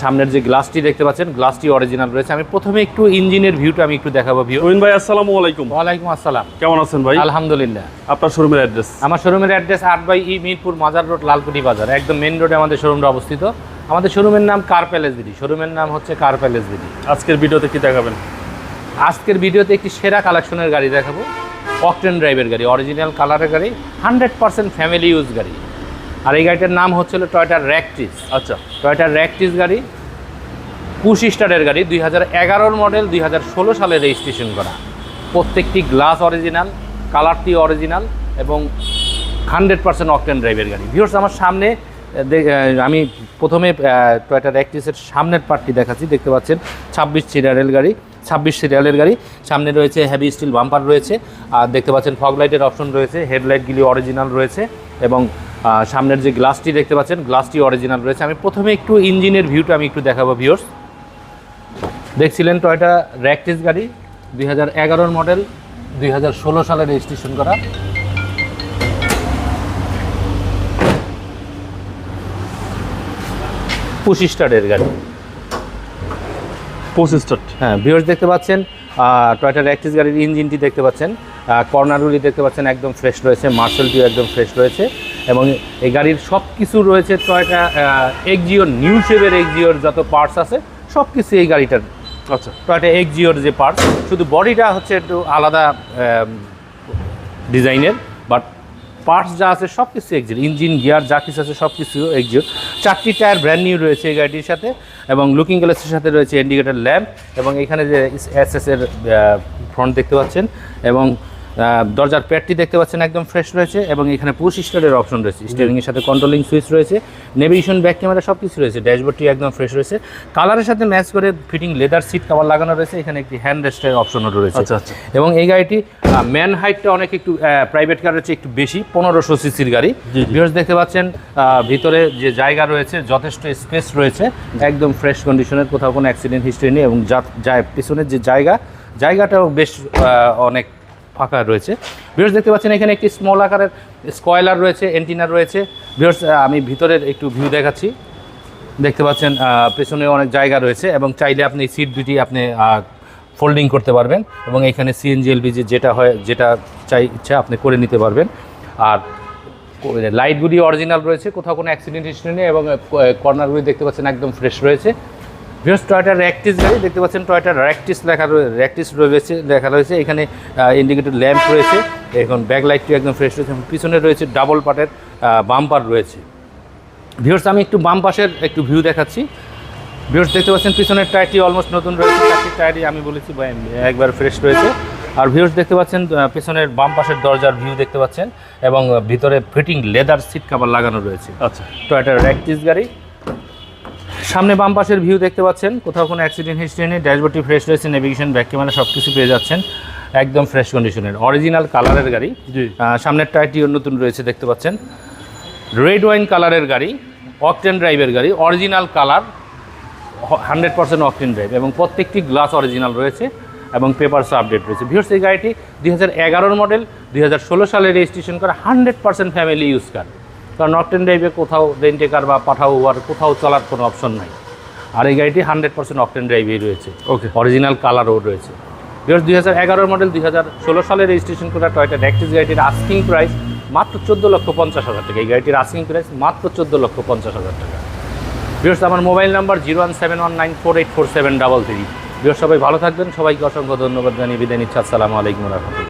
সামনের যে গ্লাসটি দেখতে পাচ্ছেন, গ্লাসটি অরিজিনাল রয়েছে। আমি প্রথমে একটু ইঞ্জিনের ভিউটা আমি একটু দেখাবো। রবিন ভাই, আসসালামু আলাইকুম। ওয়ালাইকুম আসসালাম। কেমন আছেন ভাই? আলহামদুলিল্লাহ। আপনার শোরুমের অ্যাড্রেস? আমার শোরুমের অ্যাড্রেস 8/E মিরপুর মাজার রোড, লালকুটি বাজার, একদম মেন রোডে আমাদের শোরুমটা অবস্থিত। আমাদের শোরুমের নাম কার প্যালেস বিডি। শোরুমের নাম হচ্ছে কার প্যালেস বিডি। আজকের ভিডিওতে কি দেখাবেন? আজকের ভিডিওতে একটি সেরা কালেকশনের গাড়ি দেখাবো, অকটেন ড্রাইভের গাড়ি, অরিজিনাল কালারের গাড়ি, 100% ফ্যামিলি ইউজ গাড়ি। আর এই গাড়িটার নাম হচ্ছিল টয়োটা র্যাকটিস। আচ্ছা, টয়োটা র্যাকটিস গাড়ি, পুশ স্টারের গাড়ি, 2011 মডেল, 2016 সালে রেজিস্ট্রেশন করা। প্রত্যেকটি গ্লাস অরিজিনাল, কালারটি অরিজিনাল এবং 100% অকটেন ড্রাইভের গাড়ি। ভিউয়ার্স, আমার সামনে আমি প্রথমে টয়োটা র্যাকটিসের সামনের পার্টটি দেখাচ্ছি। দেখতে পাচ্ছেন 26 সিরিয়ালের গাড়ি। সামনে রয়েছে হেভি স্টিল বাম্পার রয়েছে, আর দেখতে পাচ্ছেন ফগ লাইটের অপশন রয়েছে, হেডলাইটগুলি অরিজিনাল রয়েছে এবং সামনের যে গ্লাসটি দেখতে পাচ্ছেন, গ্লাসটি অরিজিনাল রয়েছে। আমি প্রথমে একটু ইঞ্জিনের ভিউটা আমি একটু দেখাবো। ভিউয়ার্স, দেখছিলেন টয়োটা র্যাকটিস গাড়ি, 2011 মডেল, 2016 সালে রেজিস্ট্রেশন করা। পুশ স্টারের গাড়ি, পোস্ট স্টার্ট। হ্যাঁ ভিউয়ার্স, দেখতে পাচ্ছেন টয়োটা র্যাকটিস গাড়ির ইঞ্জিনটি দেখতে পাচ্ছেন, কর্নারগুলি দেখতে পাচ্ছেন একদম ফ্রেশ রয়েছে, মার্শালটিও একদম ফ্রেশ রয়েছে এবং এই গাড়ির সব কিছু রয়েছে টয়োটা এক্সিওর, নিউ শেপের এক্সিওর যত পার্টস আছে সব কিছু এই গাড়িটার। আচ্ছা, টয়োটা এক্সিওর যে পার্টস, শুধু বডিটা হচ্ছে একটু আলাদা ডিজাইনের, বাট পার্টস যা আছে সব কিছু এক্সিওর, ইঞ্জিন গিয়ার যা কিছু আছে সব কিছু এক্সিওর। 4টি টায়ার ব্র্যান্ড নিউ রয়েছে এই গাড়িটির সাথে এবং লুকিং গ্লাসের সাথে রয়েছে ইন্ডিকেটর ল্যাম্প এবং এখানে যে এসএসের ফ্রন্ট দেখতে পাচ্ছেন এবং দরজার প্যাডটি দেখতে পাচ্ছেন একদম ফ্রেশ রয়েছে এবং এখানে পুশ স্টারের অপশন রয়েছে, স্টিয়ারিংয়ের সাথে কন্ট্রোলিং সুইচ রয়েছে, নেভিগেশন, ব্যাক ক্যামেরা সব কিছু রয়েছে। ড্যাশবোর্ডটি একদম ফ্রেশ রয়েছে, কালারের সাথে ম্যাচ করে ফিটিং লেদার সিট কভার লাগানো রয়েছে, এখানে একটি হ্যান্ড রেস্টের অপশনও রয়েছে। আচ্ছা আচ্ছা। এবং এই গাড়িটি ম্যান হাইটটা অনেক একটু প্রাইভেট কারের চেয়ে একটু বেশি, 1500 সিসির গাড়ি। ভিউয়ার্স, দেখতে পাচ্ছেন ভিতরে যে জায়গা রয়েছে যথেষ্ট স্পেস রয়েছে, একদম ফ্রেশ কন্ডিশনের, কোথাও কোনো অ্যাক্সিডেন্ট হিস্ট্রি নেই এবং পিছনের যে জায়গাটাও বেশ অনেক ফাঁকা রয়েছে। ভিউয়ার্স, দেখতে পাচ্ছেন এখানে একটি স্মল আকারের স্পয়লার রয়েছে, এন্টিনা রয়েছে। ভিউয়ার্স, আমি ভিতরের একটু ভিউ দেখাচ্ছি। দেখতে পাচ্ছেন পেছনে অনেক জায়গা রয়েছে এবং চাইলে আপনি সিট দুটি আপনি ফোল্ডিং করতে পারবেন এবং এখানে সিএনজি এলপিজি যেটা চাই ইচ্ছা আপনি করে নিতে পারবেন। আর লাইটগুলি অরিজিনাল রয়েছে, কোথাও কোনো অ্যাক্সিডেন্ট হিস্ট্রি নেই এবং কর্নারগুলি দেখতে পাচ্ছেন একদম ফ্রেশ রয়েছে। ভিউয়ার্স, টয়োটা র্যাকটিস গাড়ি, দেখতে পাচ্ছেন টয়োটা র্যাকটিস লেখা রয়েছে। এখানে ইন্ডিকেটর ল্যাম্প রয়েছে, এখন ব্যাক লাইটটি একদম ফ্রেশ রয়েছে, পিছনে রয়েছে ডাবল পার্টের বাম্পার রয়েছে। ভিউয়ার্স, আমি একটু বাম পাশের একটু ভিউ দেখাচ্ছি। ভিউয়ার্স, দেখতে পাচ্ছেন পিছনের টায়ারটি অলমোস্ট নতুন রয়েছে, 4টি টায়ারই আমি বলেছি একবার ফ্রেশ রয়েছে। আর ভিউয়ার্স, দেখতে পাচ্ছেন পেছনের বাম পাশের দরজার ভিউ দেখতে পাচ্ছেন এবং ভিতরে ফিটিং লেদার সিট কভার লাগানো রয়েছে। আচ্ছা, টয়োটা র্যাকটিস গাড়ি, সামনে বাম পাশের ভিউ দেখতে পাচ্ছেন, কোথাও কোনো অ্যাক্সিডেন্ট হিস্ট্রি নেই, ড্যাশবোর্ডটি ফ্রেশ রয়েছে, নেভিগেশন, ব্যাক ক্যামেরা সব কিছু পেয়ে যাচ্ছেন একদম ফ্রেশ কন্ডিশনের, অরিজিনাল কালারের গাড়ি। সামনের টায়ারটিও নতুন রয়েছে, দেখতে পাচ্ছেন রেড ওয়াইন কালারের গাড়ি, অকটেন ড্রাইভের গাড়ি, অরিজিনাল কালার, 100% অকটেন ড্রাইভ এবং প্রত্যেকটি গ্লাস অরিজিনাল রয়েছে এবং পেপারসও আপডেট রয়েছে। ভিউয়ার্স, এই গাড়িটি 2011 মডেল, 2016 সালে রেজিস্ট্রেশন করা, 100% ফ্যামিলি ইউজ কার। কারণ অকটেন ড্রাইভে কোথাও রেন্টে কার বা পাঠাও আর কোথাও চলার কোনো অপশন নাই। আর এই গাড়িটি 100% অকটেন ড্রাইভেই রয়েছে, ওকে, অরিজিনাল কালারও রয়েছে। ভিউয়ার্স, 2011 মডেল, 2016 সালে রেজিস্ট্রেশন করা টয়োটা র্যাকটিস গাড়িটির আস্কিং প্রাইস মাত্র 14,50,000 টাকা। এই গাড়িটির আস্কিং প্রাইস মাত্র 14,50,000 টাকা। ভিউয়ার্স, আমার মোবাইল নাম্বার 01719484733। ভিউয়ার্স, সবাই ভালো থাকবেন, সবাইকে অসংখ্য ধন্যবাদ জানিয়ে বিদায় নিচ্ছি। আসসালামু আলাইকুম ওয়া রাহমাতুল্লাহ।